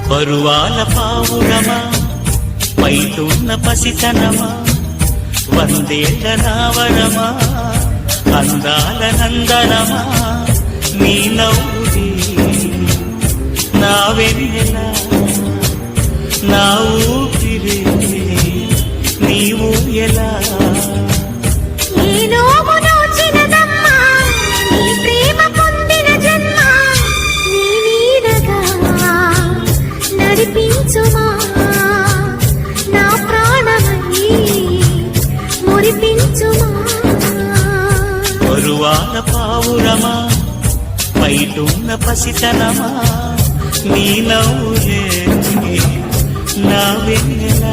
పరువాల పావురమా పైటున్న పసితనమా వందేళ్ల నావరమా అందాల నందనమా నీ నవ్వుది నా వెన్నెల నా ఊపిరి నీవు ఎలా నా ప్రాణమై మురిపించుమా పరువాల పావురమా పైటున్న పసితనమా నీ నవ్వులే నా వెన్నెల